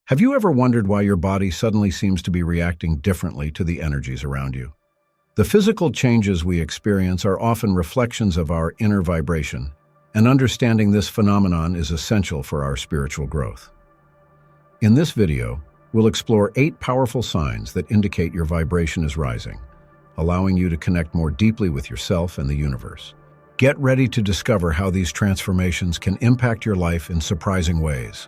Have you ever wondered why your body suddenly seems to be reacting differently to the energies around you? The physical changes we experience are often reflections of our inner vibration, and understanding this phenomenon is essential for our spiritual growth. In this video, we'll explore 8 powerful signs that indicate your vibration is rising, allowing you to connect more deeply with yourself and the universe. Get ready to discover how these transformations can impact your life in surprising ways.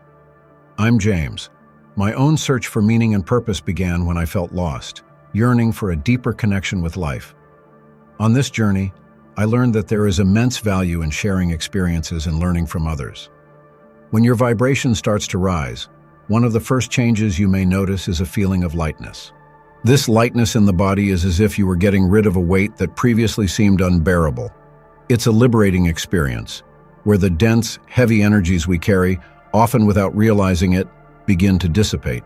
I'm James. My own search for meaning and purpose began when I felt lost, yearning for a deeper connection with life. On this journey, I learned that there is immense value in sharing experiences and learning from others. When your vibration starts to rise, one of the first changes you may notice is a feeling of lightness. This lightness in the body is as if you were getting rid of a weight that previously seemed unbearable. It's a liberating experience, where the dense, heavy energies we carry, often without realizing it, begin to dissipate.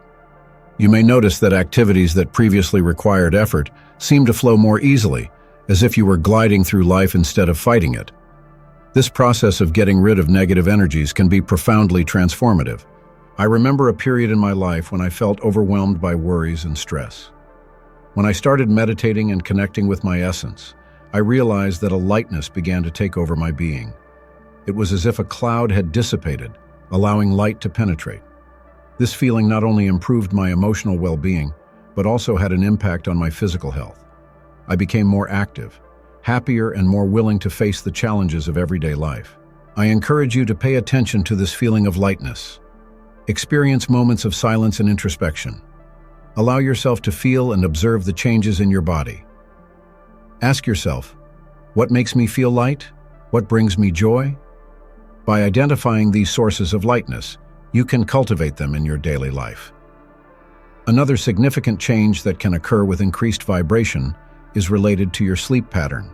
You may notice that activities that previously required effort seem to flow more easily, as if you were gliding through life instead of fighting it. This process of getting rid of negative energies can be profoundly transformative. I remember a period in my life when I felt overwhelmed by worries and stress. When I started meditating and connecting with my essence, I realized that a lightness began to take over my being. It was as if a cloud had dissipated, allowing light to penetrate. This feeling not only improved my emotional well-being, but also had an impact on my physical health. I became more active, happier, and more willing to face the challenges of everyday life. I encourage you to pay attention to this feeling of lightness. Experience moments of silence and introspection. Allow yourself to feel and observe the changes in your body. Ask yourself, what makes me feel light? What brings me joy? By identifying these sources of lightness, you can cultivate them in your daily life. Another significant change that can occur with increased vibration is related to your sleep pattern.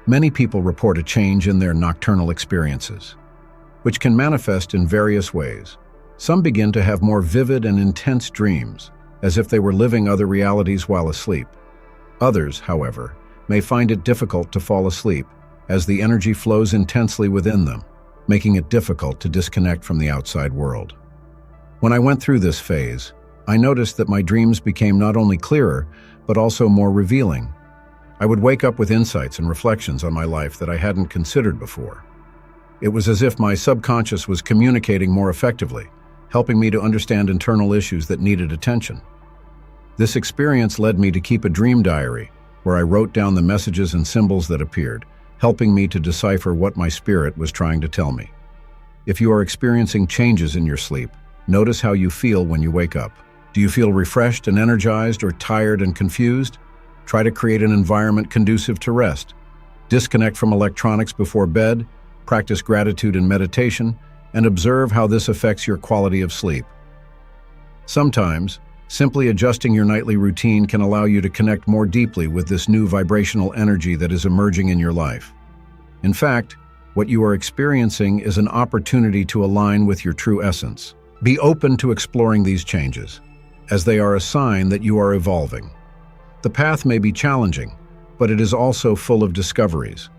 Many people report a change in their nocturnal experiences, which can manifest in various ways. Some begin to have more vivid and intense dreams, as if they were living other realities while asleep. Others, however, may find it difficult to fall asleep, as the energy flows intensely within them, making it difficult to disconnect from the outside world. When I went through this phase, I noticed that my dreams became not only clearer, but also more revealing. I would wake up with insights and reflections on my life that I hadn't considered before. It was as if my subconscious was communicating more effectively, helping me to understand internal issues that needed attention. This experience led me to keep a dream diary, where I wrote down the messages and symbols that appeared, helping me to decipher what my spirit was trying to tell me. If you are experiencing changes in your sleep, notice how you feel when you wake up. Do you feel refreshed and energized, or tired and confused? Try to create an environment conducive to rest. Disconnect from electronics before bed, practice gratitude and meditation, and observe how this affects your quality of sleep. Sometimes, simply adjusting your nightly routine can allow you to connect more deeply with this new vibrational energy that is emerging in your life. In fact, what you are experiencing is an opportunity to align with your true essence. Be open to exploring these changes, as they are a sign that you are evolving. The path may be challenging, but it is also full of discoveries.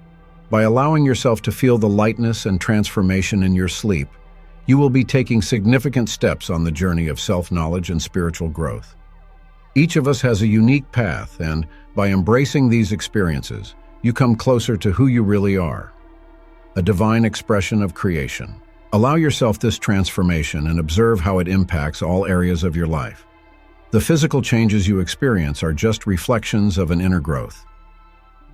By allowing yourself to feel the lightness and transformation in your sleep, you will be taking significant steps on the journey of self-knowledge and spiritual growth. Each of us has a unique path, and by embracing these experiences, you come closer to who you really are, a divine expression of creation. Allow yourself this transformation and observe how it impacts all areas of your life. The physical changes you experience are just reflections of an inner growth.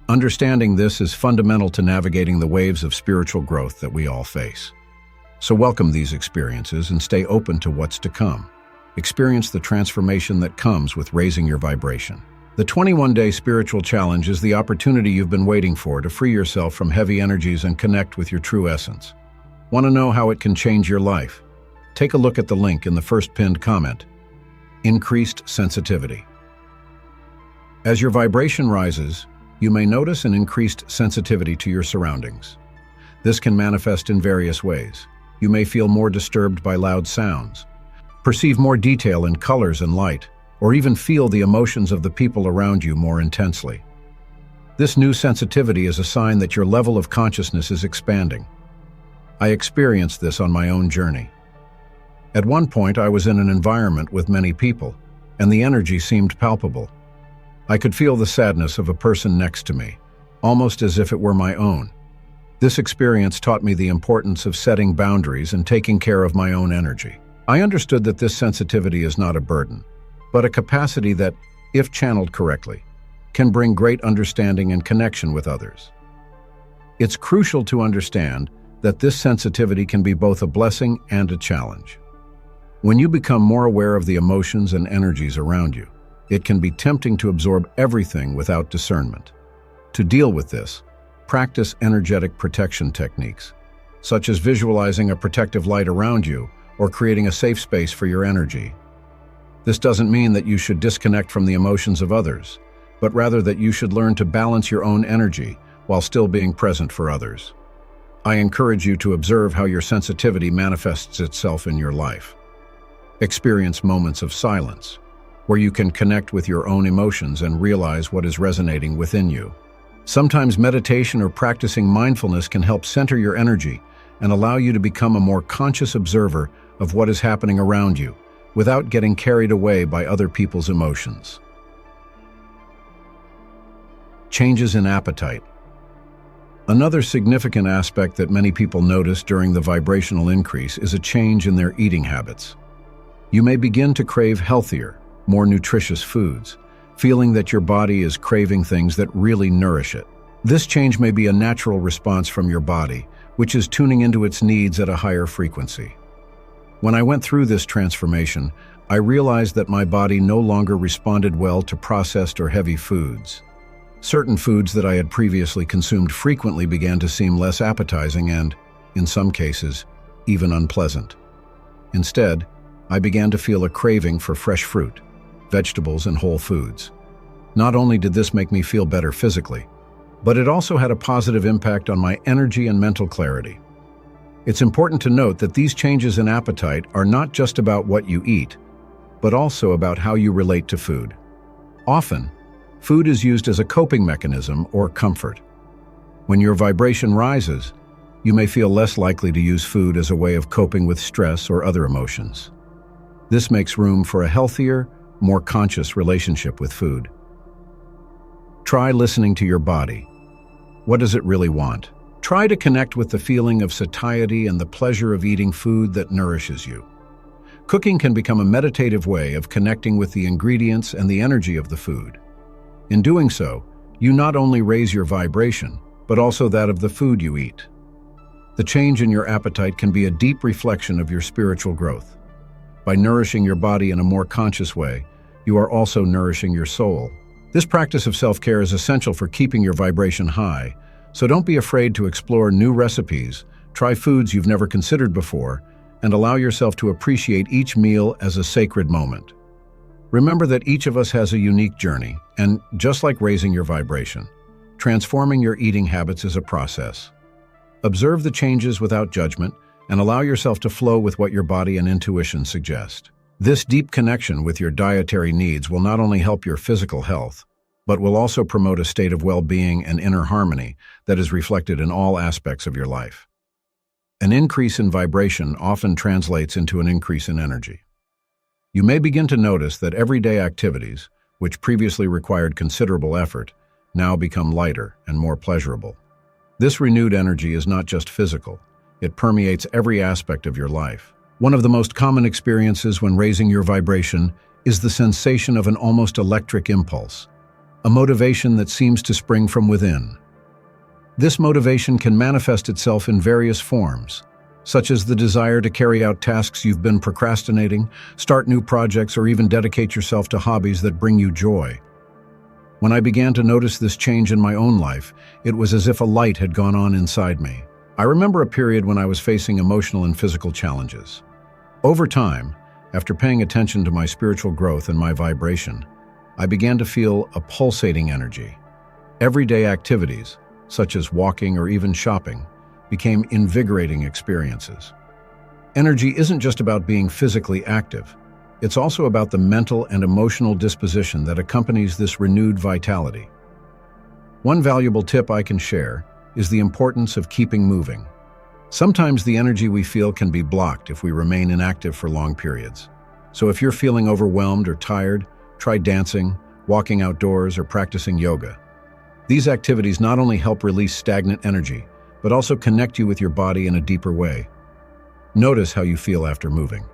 Understanding this is fundamental to navigating the waves of spiritual growth that we all face. So welcome these experiences and stay open to what's to come. Experience the transformation that comes with raising your vibration. The 21-day spiritual challenge is the opportunity you've been waiting for to free yourself from heavy energies and connect with your true essence. Want to know how it can change your life? Take a look at the link in the first pinned comment. Increased sensitivity. As your vibration rises, you may notice an increased sensitivity to your surroundings. This can manifest in various ways. You may feel more disturbed by loud sounds, perceive more detail in colors and light, or even feel the emotions of the people around you more intensely. This new sensitivity is a sign that your level of consciousness is expanding. I experienced this on my own journey. At one point, I was in an environment with many people, and the energy seemed palpable. I could feel the sadness of a person next to me, almost as if it were my own. This experience taught me the importance of setting boundaries and taking care of my own energy. I understood that this sensitivity is not a burden, but a capacity that, if channeled correctly, can bring great understanding and connection with others. It's crucial to understand that this sensitivity can be both a blessing and a challenge. When you become more aware of the emotions and energies around you, it can be tempting to absorb everything without discernment. To deal with this, practice energetic protection techniques, such as visualizing a protective light around you or creating a safe space for your energy. This doesn't mean that you should disconnect from the emotions of others, but rather that you should learn to balance your own energy while still being present for others. I encourage you to observe how your sensitivity manifests itself in your life. Experience moments of silence, where you can connect with your own emotions and realize what is resonating within you. Sometimes meditation or practicing mindfulness can help center your energy and allow you to become a more conscious observer of what is happening around you, without getting carried away by other people's emotions. Changes in appetite. Another significant aspect that many people notice during the vibrational increase is a change in their eating habits. You may begin to crave healthier, more nutritious foods, feeling that your body is craving things that really nourish it. This change may be a natural response from your body, which is tuning into its needs at a higher frequency. When I went through this transformation, I realized that my body no longer responded well to processed or heavy foods. Certain foods that I had previously consumed frequently began to seem less appetizing and, in some cases, even unpleasant. Instead, I began to feel a craving for fresh fruit, vegetables, and whole foods. Not only did this make me feel better physically, but it also had a positive impact on my energy and mental clarity. It's important to note that these changes in appetite are not just about what you eat, but also about how you relate to food. Often, food is used as a coping mechanism or comfort. When your vibration rises, you may feel less likely to use food as a way of coping with stress or other emotions. This makes room for a healthier, more conscious relationship with food. Try listening to your body. What does it really want? Try to connect with the feeling of satiety and the pleasure of eating food that nourishes you. Cooking can become a meditative way of connecting with the ingredients and the energy of the food. In doing so, you not only raise your vibration, but also that of the food you eat. The change in your appetite can be a deep reflection of your spiritual growth. By nourishing your body in a more conscious way, you are also nourishing your soul. This practice of self-care is essential for keeping your vibration high, so don't be afraid to explore new recipes, try foods you've never considered before, and allow yourself to appreciate each meal as a sacred moment. Remember that each of us has a unique journey, and just like raising your vibration, transforming your eating habits is a process. Observe the changes without judgment, and allow yourself to flow with what your body and intuition suggest. This deep connection with your dietary needs will not only help your physical health, but will also promote a state of well-being and inner harmony that is reflected in all aspects of your life. An increase in vibration often translates into an increase in energy. You may begin to notice that everyday activities, which previously required considerable effort, now become lighter and more pleasurable. This renewed energy is not just physical. It permeates every aspect of your life. One of the most common experiences when raising your vibration is the sensation of an almost electric impulse, a motivation that seems to spring from within. This motivation can manifest itself in various forms, such as the desire to carry out tasks you've been procrastinating, start new projects, or even dedicate yourself to hobbies that bring you joy. When I began to notice this change in my own life, it was as if a light had gone on inside me. I remember a period when I was facing emotional and physical challenges. Over time, after paying attention to my spiritual growth and my vibration, I began to feel a pulsating energy. Everyday activities, such as walking or even shopping, became invigorating experiences. Energy isn't just about being physically active. It's also about the mental and emotional disposition that accompanies this renewed vitality. One valuable tip I can share is the importance of keeping moving. Sometimes the energy we feel can be blocked if we remain inactive for long periods. So if you're feeling overwhelmed or tired, try dancing, walking outdoors, or practicing yoga. These activities not only help release stagnant energy, but also connect you with your body in a deeper way. Notice how you feel after moving.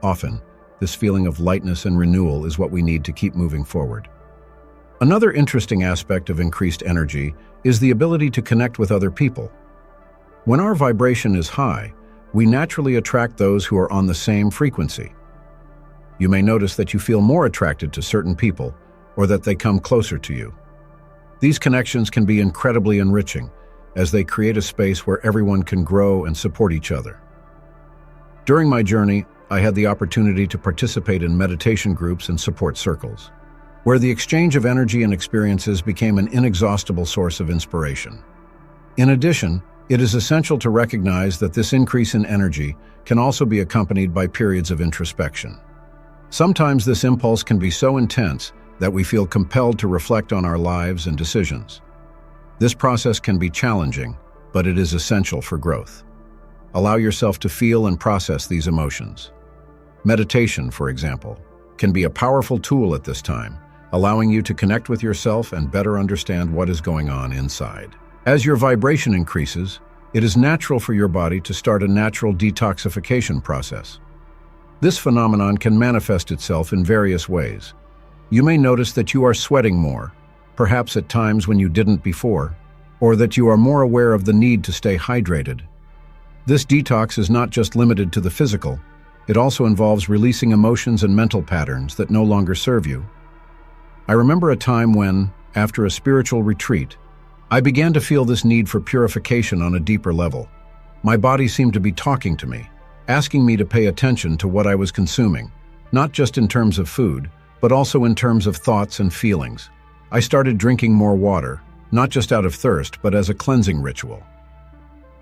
Often, this feeling of lightness and renewal is what we need to keep moving forward. Another interesting aspect of increased energy is the ability to connect with other people. When our vibration is high, we naturally attract those who are on the same frequency. You may notice that you feel more attracted to certain people, or that they come closer to you. These connections can be incredibly enriching, as they create a space where everyone can grow and support each other. During my journey, I had the opportunity to participate in meditation groups and support circles, where the exchange of energy and experiences became an inexhaustible source of inspiration. In addition, it is essential to recognize that this increase in energy can also be accompanied by periods of introspection. Sometimes this impulse can be so intense that we feel compelled to reflect on our lives and decisions. This process can be challenging, but it is essential for growth. Allow yourself to feel and process these emotions. Meditation, for example, can be a powerful tool at this time, allowing you to connect with yourself and better understand what is going on inside. As your vibration increases, it is natural for your body to start a natural detoxification process. This phenomenon can manifest itself in various ways. You may notice that you are sweating more, perhaps at times when you didn't before, or that you are more aware of the need to stay hydrated. This detox is not just limited to the physical, it also involves releasing emotions and mental patterns that no longer serve you. I remember a time when, after a spiritual retreat, I began to feel this need for purification on a deeper level. My body seemed to be talking to me, asking me to pay attention to what I was consuming, not just in terms of food, but also in terms of thoughts and feelings. I started drinking more water, not just out of thirst, but as a cleansing ritual.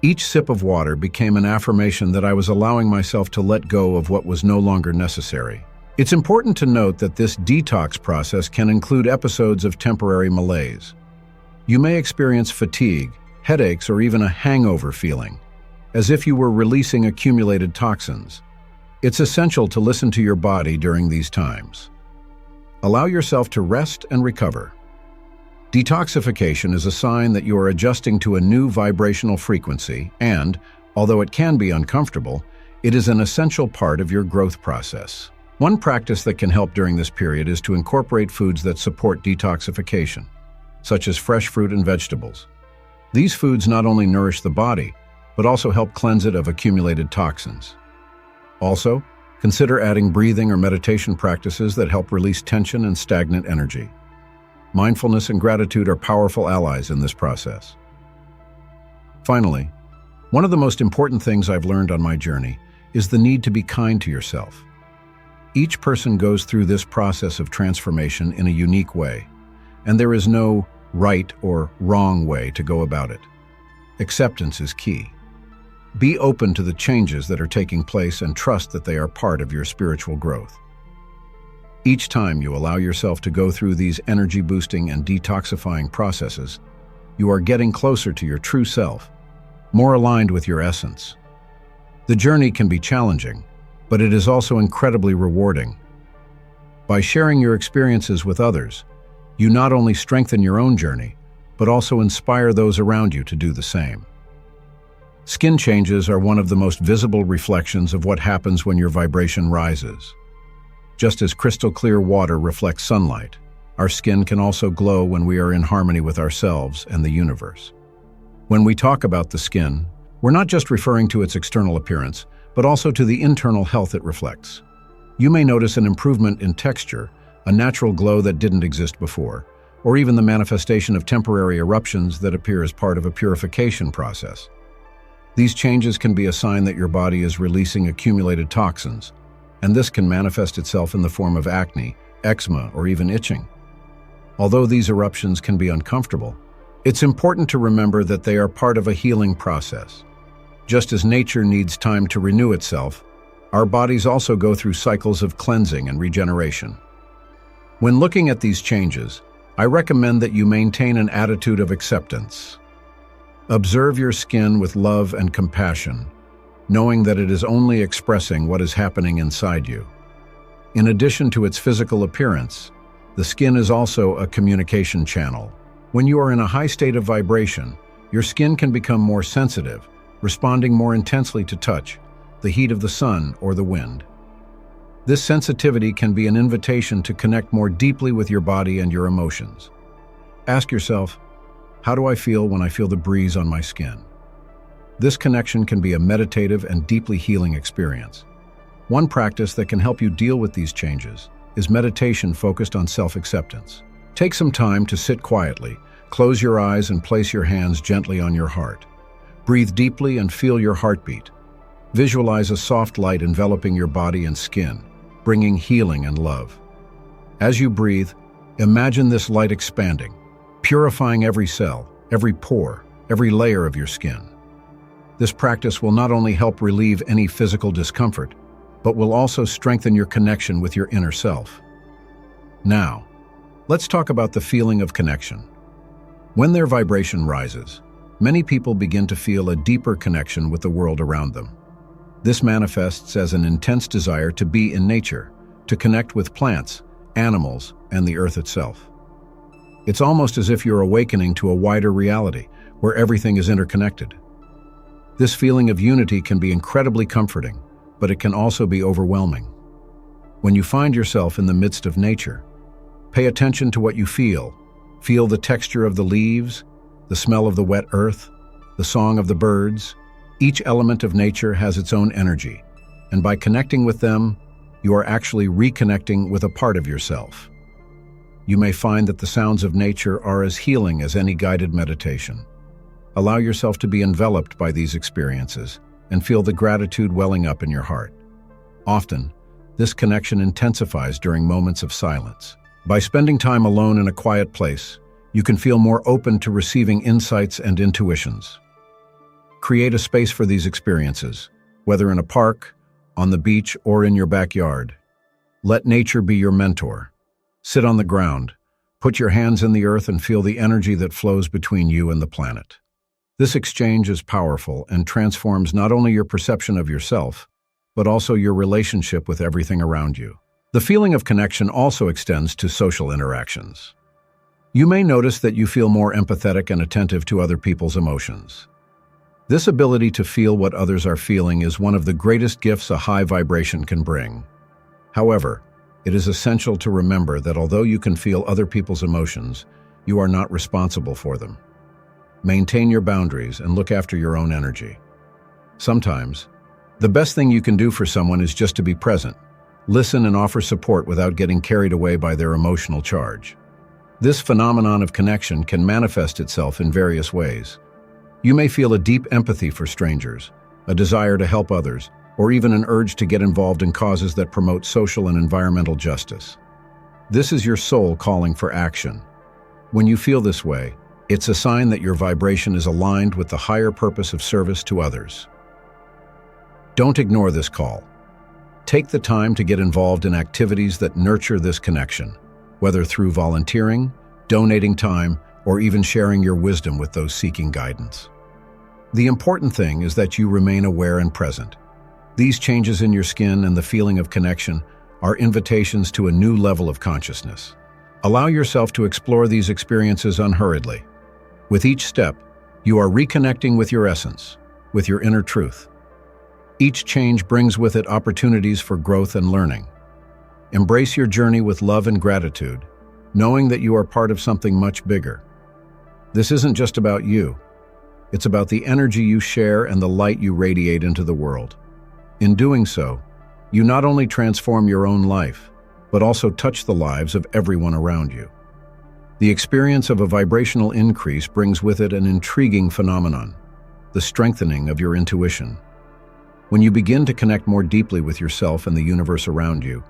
Each sip of water became an affirmation that I was allowing myself to let go of what was no longer necessary. It's important to note that this detox process can include episodes of temporary malaise. You may experience fatigue, headaches, or even a hangover feeling, as if you were releasing accumulated toxins. It's essential to listen to your body during these times. Allow yourself to rest and recover. Detoxification is a sign that you are adjusting to a new vibrational frequency and, although it can be uncomfortable, it is an essential part of your growth process. One practice that can help during this period is to incorporate foods that support detoxification, such as fresh fruit and vegetables. These foods not only nourish the body, but also help cleanse it of accumulated toxins. Also, consider adding breathing or meditation practices that help release tension and stagnant energy. Mindfulness and gratitude are powerful allies in this process. Finally, one of the most important things I've learned on my journey is the need to be kind to yourself. Each person goes through this process of transformation in a unique way, and there is no right or wrong way to go about it. Acceptance is key. Be open to the changes that are taking place and trust that they are part of your spiritual growth. Each time you allow yourself to go through these energy-boosting and detoxifying processes, you are getting closer to your true self, more aligned with your essence. The journey can be challenging, but it is also incredibly rewarding. By sharing your experiences with others, you not only strengthen your own journey, but also inspire those around you to do the same. Skin changes are one of the most visible reflections of what happens when your vibration rises. Just as crystal clear water reflects sunlight, our skin can also glow when we are in harmony with ourselves and the universe. When we talk about the skin, we're not just referring to its external appearance, but also to the internal health it reflects. You may notice an improvement in texture, a natural glow that didn't exist before, or even the manifestation of temporary eruptions that appear as part of a purification process. These changes can be a sign that your body is releasing accumulated toxins, and this can manifest itself in the form of acne, eczema, or even itching. Although these eruptions can be uncomfortable, it's important to remember that they are part of a healing process. Just as nature needs time to renew itself, our bodies also go through cycles of cleansing and regeneration. When looking at these changes, I recommend that you maintain an attitude of acceptance. Observe your skin with love and compassion, knowing that it is only expressing what is happening inside you. In addition to its physical appearance, the skin is also a communication channel. When you are in a high state of vibration, your skin can become more sensitive, responding more intensely to touch, the heat of the sun, or the wind. This sensitivity can be an invitation to connect more deeply with your body and your emotions. Ask yourself, how do I feel when I feel the breeze on my skin? This connection can be a meditative and deeply healing experience. One practice that can help you deal with these changes is meditation focused on self-acceptance. Take some time to sit quietly, close your eyes and place your hands gently on your heart. Breathe deeply and feel your heartbeat. Visualize a soft light enveloping your body and skin, bringing healing and love. As you breathe, imagine this light expanding, purifying every cell, every pore, every layer of your skin. This practice will not only help relieve any physical discomfort, but will also strengthen your connection with your inner self. Now, let's talk about the feeling of connection. When their vibration rises, many people begin to feel a deeper connection with the world around them. This manifests as an intense desire to be in nature, to connect with plants, animals, and the earth itself. It's almost as if you're awakening to a wider reality, where everything is interconnected. This feeling of unity can be incredibly comforting, but it can also be overwhelming. When you find yourself in the midst of nature, pay attention to what you feel. Feel the texture of the leaves, the smell of the wet earth, the song of the birds. Each element of nature has its own energy, and by connecting with them, you are actually reconnecting with a part of yourself. You may find that the sounds of nature are as healing as any guided meditation. Allow yourself to be enveloped by these experiences and feel the gratitude welling up in your heart. Often, this connection intensifies during moments of silence. By spending time alone in a quiet place, you can feel more open to receiving insights and intuitions. Create a space for these experiences, whether in a park, on the beach, or in your backyard. Let nature be your mentor. Sit on the ground, put your hands in the earth and feel the energy that flows between you and the planet. This exchange is powerful and transforms not only your perception of yourself, but also your relationship with everything around you. The feeling of connection also extends to social interactions. You may notice that you feel more empathetic and attentive to other people's emotions. This ability to feel what others are feeling is one of the greatest gifts a high vibration can bring. However, it is essential to remember that although you can feel other people's emotions, you are not responsible for them. Maintain your boundaries and look after your own energy. Sometimes, the best thing you can do for someone is just to be present, listen and offer support without getting carried away by their emotional charge. This phenomenon of connection can manifest itself in various ways. You may feel a deep empathy for strangers, a desire to help others, or even an urge to get involved in causes that promote social and environmental justice. This is your soul calling for action. When you feel this way, it's a sign that your vibration is aligned with the higher purpose of service to others. Don't ignore this call. Take the time to get involved in activities that nurture this connection, whether through volunteering, donating time, or even sharing your wisdom with those seeking guidance. The important thing is that you remain aware and present. These changes in your skin and the feeling of connection are invitations to a new level of consciousness. Allow yourself to explore these experiences unhurriedly. With each step, you are reconnecting with your essence, with your inner truth. Each change brings with it opportunities for growth and learning. Embrace your journey with love and gratitude, knowing that you are part of something much bigger. This isn't just about you. It's about the energy you share and the light you radiate into the world. In doing so, you not only transform your own life, but also touch the lives of everyone around you. The experience of a vibrational increase brings with it an intriguing phenomenon, the strengthening of your intuition. When you begin to connect more deeply with yourself and the universe around you,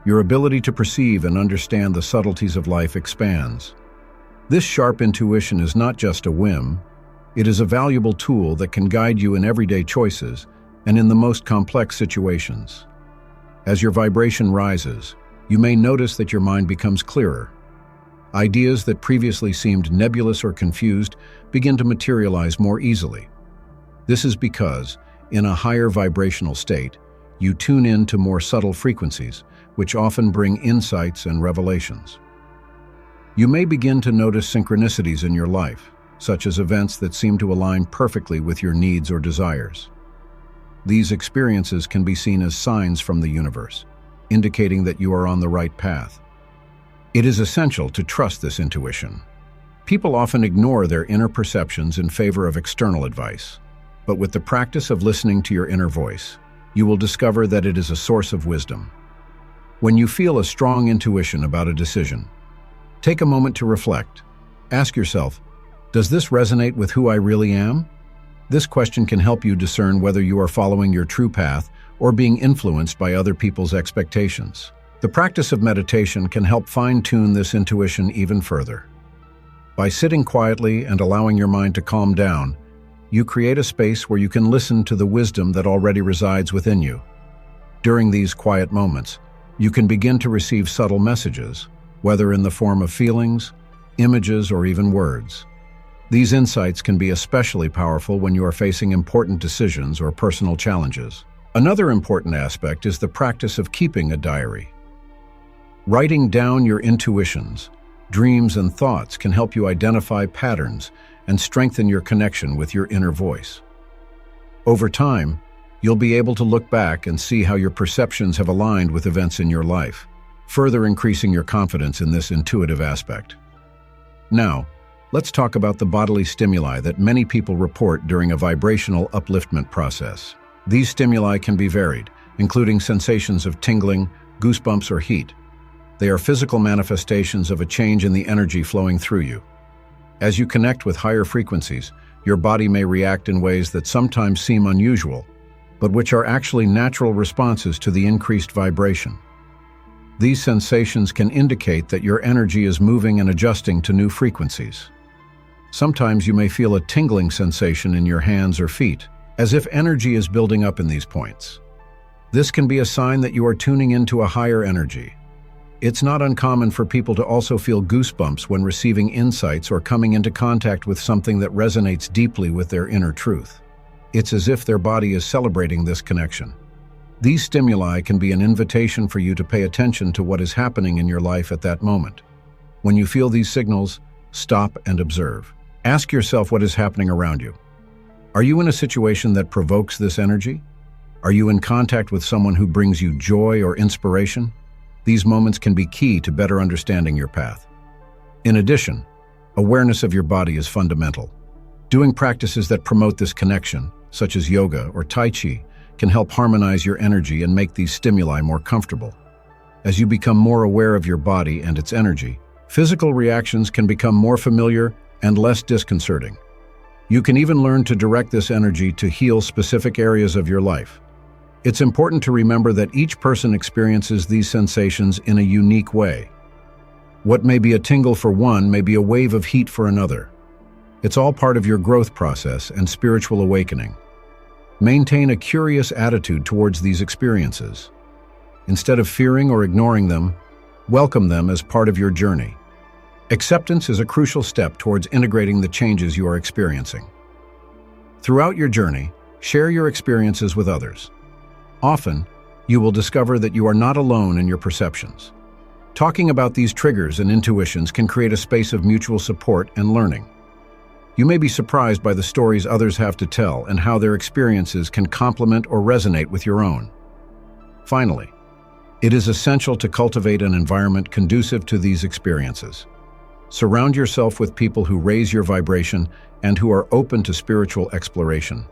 your ability to perceive and understand the subtleties of life expands. This sharp intuition is not just a whim, it is a valuable tool that can guide you in everyday choices and in the most complex situations. As your vibration rises, you may notice that your mind becomes clearer. Ideas that previously seemed nebulous or confused begin to materialize more easily. This is because, in a higher vibrational state, you tune in to more subtle frequencies, which often bring insights and revelations. You may begin to notice synchronicities in your life, such as events that seem to align perfectly with your needs or desires. These experiences can be seen as signs from the universe, indicating that you are on the right path. It is essential to trust this intuition. People often ignore their inner perceptions in favor of external advice, but with the practice of listening to your inner voice, you will discover that it is a source of wisdom. When you feel a strong intuition about a decision, take a moment to reflect. Ask yourself, does this resonate with who I really am? This question can help you discern whether you are following your true path or being influenced by other people's expectations. The practice of meditation can help fine-tune this intuition even further. By sitting quietly and allowing your mind to calm down, you create a space where you can listen to the wisdom that already resides within you. During these quiet moments, you can begin to receive subtle messages, whether in the form of feelings, images, or even words. These insights can be especially powerful when you are facing important decisions or personal challenges. Another important aspect is the practice of keeping a diary. Writing down your intuitions, dreams, and thoughts can help you identify patterns and strengthen your connection with your inner voice. Over time, you'll be able to look back and see how your perceptions have aligned with events in your life, further increasing your confidence in this intuitive aspect. Now, let's talk about the bodily stimuli that many people report during a vibrational upliftment process. These stimuli can be varied, including sensations of tingling, goosebumps, or heat. They are physical manifestations of a change in the energy flowing through you. As you connect with higher frequencies, your body may react in ways that sometimes seem unusual, but which are actually natural responses to the increased vibration. These sensations can indicate that your energy is moving and adjusting to new frequencies. Sometimes you may feel a tingling sensation in your hands or feet, as if energy is building up in these points. This can be a sign that you are tuning into a higher energy. It's not uncommon for people to also feel goosebumps when receiving insights or coming into contact with something that resonates deeply with their inner truth. It's as if their body is celebrating this connection. These stimuli can be an invitation for you to pay attention to what is happening in your life at that moment. When you feel these signals, stop and observe. Ask yourself what is happening around you. Are you in a situation that provokes this energy? Are you in contact with someone who brings you joy or inspiration? These moments can be key to better understanding your path. In addition, awareness of your body is fundamental. Doing practices that promote this connection, such as yoga or Tai Chi, can help harmonize your energy and make these stimuli more comfortable. As you become more aware of your body and its energy, physical reactions can become more familiar and less disconcerting. You can even learn to direct this energy to heal specific areas of your life. It's important to remember that each person experiences these sensations in a unique way. What may be a tingle for one may be a wave of heat for another. It's all part of your growth process and spiritual awakening. Maintain a curious attitude towards these experiences. Instead of fearing or ignoring them, welcome them as part of your journey. Acceptance is a crucial step towards integrating the changes you are experiencing. Throughout your journey, share your experiences with others. Often, you will discover that you are not alone in your perceptions. Talking about these triggers and intuitions can create a space of mutual support and learning. You may be surprised by the stories others have to tell and how their experiences can complement or resonate with your own. Finally, it is essential to cultivate an environment conducive to these experiences. Surround yourself with people who raise your vibration and who are open to spiritual exploration.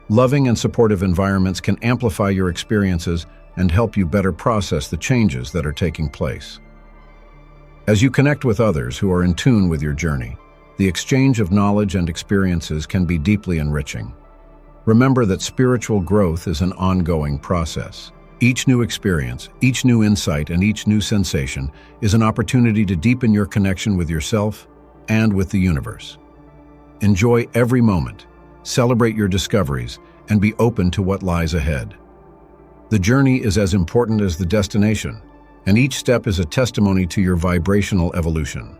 Loving and supportive environments can amplify your experiences and help you better process the changes that are taking place. As you connect with others who are in tune with your journey, the exchange of knowledge and experiences can be deeply enriching. Remember that spiritual growth is an ongoing process. Each new experience, each new insight, and each new sensation is an opportunity to deepen your connection with yourself and with the universe. Enjoy every moment. Celebrate your discoveries, and be open to what lies ahead. The journey is as important as the destination, and each step is a testimony to your vibrational evolution.